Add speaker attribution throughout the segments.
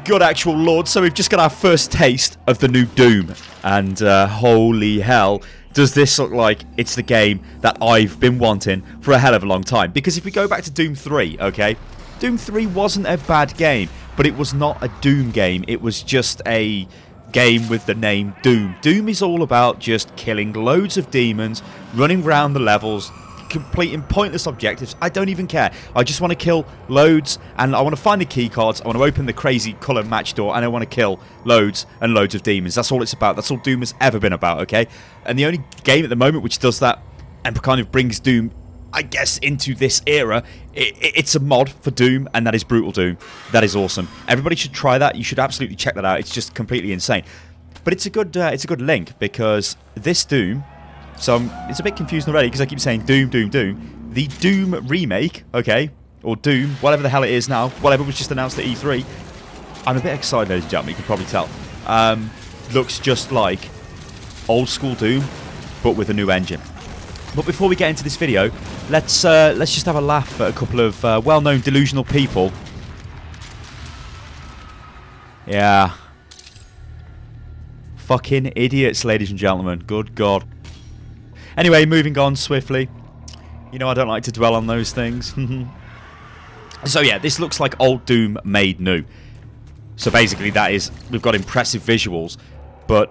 Speaker 1: good actual lord. So we've just got our first taste of the new Doom. And holy hell, does this look like it's the game that I've been wanting for a hell of a long time. Because if we go back to Doom 3, okay, Doom 3 wasn't a bad game, but it was not a Doom game. It was just a game with the name Doom. Doom is all about just killing loads of demons, running around the levels, completing pointless objectives. I don't even care. I just want to kill loads, and I want to find the key cards. I want to open the crazy colour match door, and I want to kill loads and loads of demons. That's all it's about. That's all Doom has ever been about, okay? And the only game at the moment which does that and kind of brings Doom, I guess, into this era, it's a mod for Doom, and that is Brutal Doom. That is awesome. Everybody should try that. You should absolutely check that out. It's just completely insane. But it's a good link, because this Doom, so it's a bit confusing already because I keep saying Doom, Doom, Doom. The Doom remake, okay, or Doom, whatever the hell it is now, whatever was just announced at E3. I'm a bit excited, ladies and gentlemen, you can probably tell. Looks just like old school Doom, but with a new engine. But before we get into this video, let's just have a laugh at a couple of well-known delusional people. Yeah. Fucking idiots, ladies and gentlemen. Good God. Anyway, moving on swiftly. You know I don't like to dwell on those things. So yeah, this looks like old Doom made new. So basically that is, we've got impressive visuals, but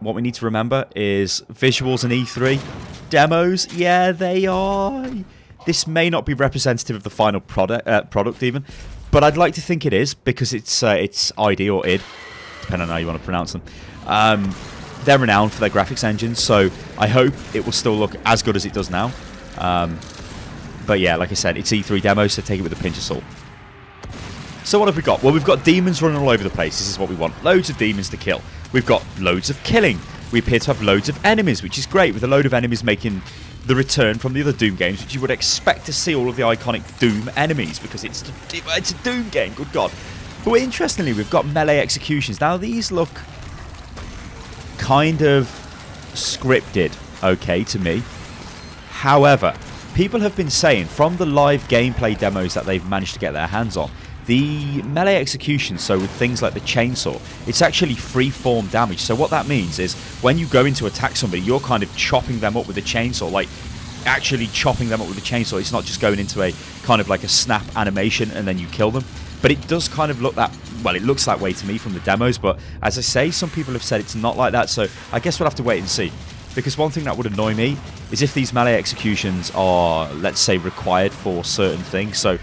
Speaker 1: what we need to remember is visuals in E3. Demos, yeah, they are. This may not be representative of the final product even, but I'd like to think it is, because it's ID or id, depending on how you want to pronounce them. They're renowned for their graphics engines, so I hope it will still look as good as it does now. But yeah, like I said, it's E3 demos, so take it with a pinch of salt. So what have we got? Well, we've got demons running all over the place. This is what we want. Loads of demons to kill. We've got loads of killing. We appear to have loads of enemies, which is great, with a load of enemies making the return from the other Doom games, which you would expect to see all of the iconic Doom enemies, because it's a Doom game, good God. But interestingly, we've got melee executions. Now, these look kind of scripted, okay, to me. However, people have been saying from the live gameplay demos that they've managed to get their hands on, the melee execution, so with things like the chainsaw, it's actually free-form damage. So what that means is when you go in to attack somebody, you're kind of chopping them up with a chainsaw, like actually chopping them up with a chainsaw. It's not just going into a kind of like a snap animation and then you kill them. But it does kind of look that, well, it looks that way to me from the demos, but as I say, some people have said it's not like that, so I guess we'll have to wait and see. Because one thing that would annoy me is if these melee executions are, let's say, required for certain things. So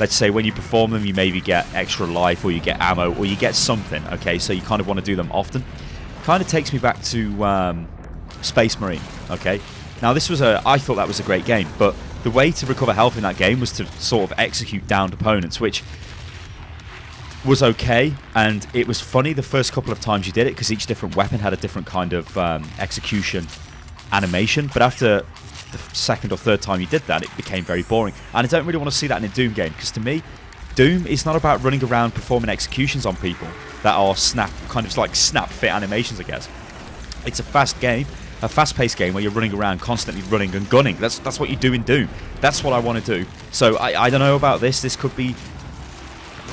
Speaker 1: let's say when you perform them, you maybe get extra life, or you get ammo, or you get something, okay? So you kind of want to do them often. Kind of takes me back to Space Marine, okay? Now, this was I thought that was a great game, but the way to recover health in that game was to sort of execute downed opponents, which was okay, and it was funny the first couple of times you did it, because each different weapon had a different kind of execution animation, but after the second or third time you did that, it became very boring, and I don't really want to see that in a Doom game, because to me, Doom is not about running around performing executions on people that are kind of like snap fit animations, I guess. It's a fast game, a fast-paced game where you're running around, constantly running and gunning. That's what you do in Doom. That's what I want to do. So I don't know about this. This could be,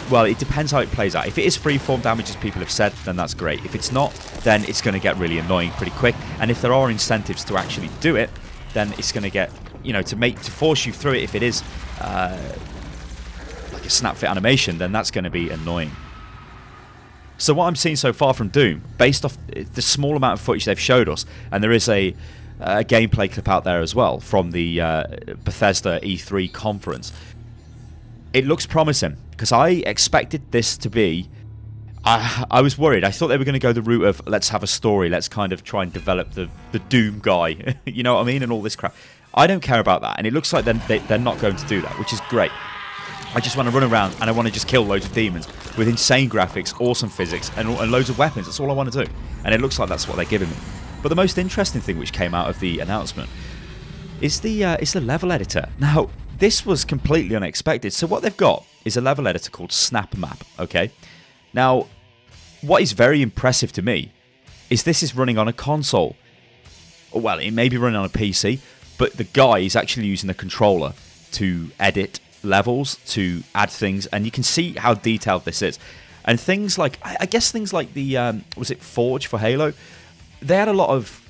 Speaker 1: well, it depends how it plays out. If it is free-form damage, as people have said, then that's great. If it's not, then it's going to get really annoying pretty quick. And if there are incentives to actually do it, then it's going to get, you know, to force you through it. If it is like a snap fit animation, then that's going to be annoying. So what I'm seeing so far from Doom, based off the small amount of footage they've showed us, and there is a gameplay clip out there as well from the Bethesda E3 conference, it looks promising, because I expected this to be, I was worried. I thought they were going to go the route of, let's have a story, let's kind of try and develop the Doom guy, you know what I mean, and all this crap. I don't care about that, and it looks like they're not going to do that, which is great. I just want to run around, and I want to just kill loads of demons with insane graphics, awesome physics, and loads of weapons. That's all I want to do, and it looks like that's what they're giving me. But the most interesting thing which came out of the announcement is the level editor. Now, this was completely unexpected. So what they've got is a level editor called SnapMap, okay? Now, what is very impressive to me is this is running on a console. Well, it may be running on a PC, but the guy is actually using a controller to edit levels, to add things, and you can see how detailed this is. And things like, I guess things like the, was it Forge for Halo? They had a lot of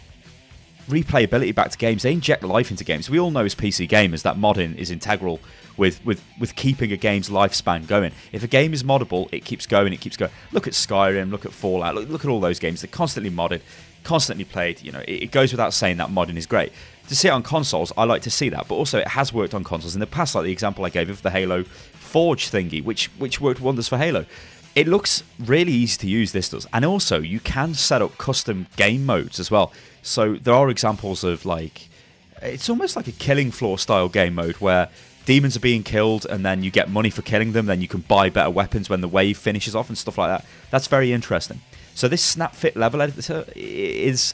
Speaker 1: replayability back to games. They inject life into games. We all know as PC gamers that modding is integral with keeping a game's lifespan going. If a game is moddable, it keeps going, it keeps going. Look at Skyrim, look at Fallout, look at all those games. They're constantly modded, constantly played. You know, it goes without saying that modding is great. To see it on consoles, I like to see that, but also it has worked on consoles in the past, like the example I gave of the Halo Forge thingy, which worked wonders for Halo. It looks really easy to use, this does. And also, you can set up custom game modes as well. So there are examples of, like, it's almost like a killing floor style game mode where demons are being killed and then you get money for killing them. Then you can buy better weapons when the wave finishes off and stuff like that. That's very interesting. So this SnapFit level editor is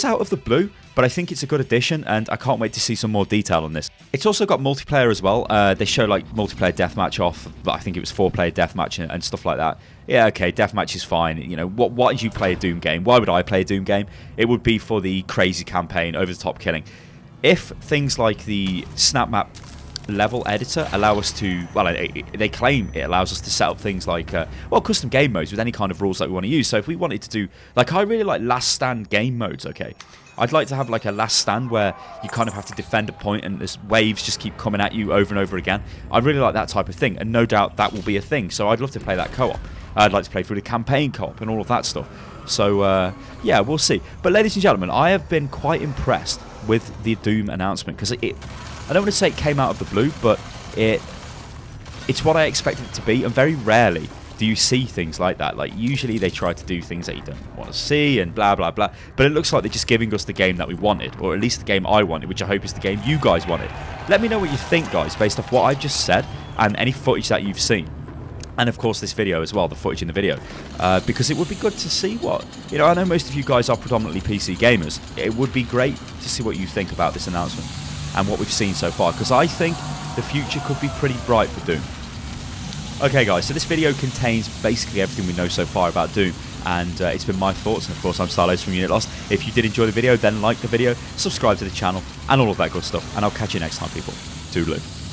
Speaker 1: out of the blue, but I think it's a good addition, and I can't wait to see some more detail on this. It's also got multiplayer as well. They show like multiplayer deathmatch off, but I think it was 4-player deathmatch and stuff like that. Yeah, okay, deathmatch is fine. You know, why did you play a Doom game? Why would I play a Doom game? It would be for the crazy campaign, over-the-top killing. If things like the SnapMap level editor allow us to, well, they claim it allows us to set up things like, well, custom game modes with any kind of rules that we want to use. So if we wanted to do, like, I really like last stand game modes, okay? I'd like to have like a last stand where you kind of have to defend a point and there's waves just keep coming at you over and over again. I really like that type of thing, and no doubt that will be a thing. So I'd love to play that co-op. I'd like to play through the campaign co-op and all of that stuff. So yeah, we'll see. But ladies and gentlemen, I have been quite impressed with the Doom announcement, because I don't want to say it came out of the blue, but it's what I expected it to be, and very rarely do you see things like that. Like, usually they try to do things that you don't want to see and blah blah blah, but it looks like they're just giving us the game that we wanted, or at least the game I wanted, which I hope is the game you guys wanted. Let me know what you think, guys, based off what I've just said and any footage that you've seen, and of course this video as well, the footage in the video, because it would be good to see what, you know, I know most of you guys are predominantly PC gamers. It would be great to see what you think about this announcement and what we've seen so far, because I think the future could be pretty bright for Doom. Okay guys, so this video contains basically everything we know so far about Doom, and it's been my thoughts, and of course I'm Starlows from Unit Lost. If you did enjoy the video, then like the video, subscribe to the channel, and all of that good stuff, and I'll catch you next time, people. Toodaloo.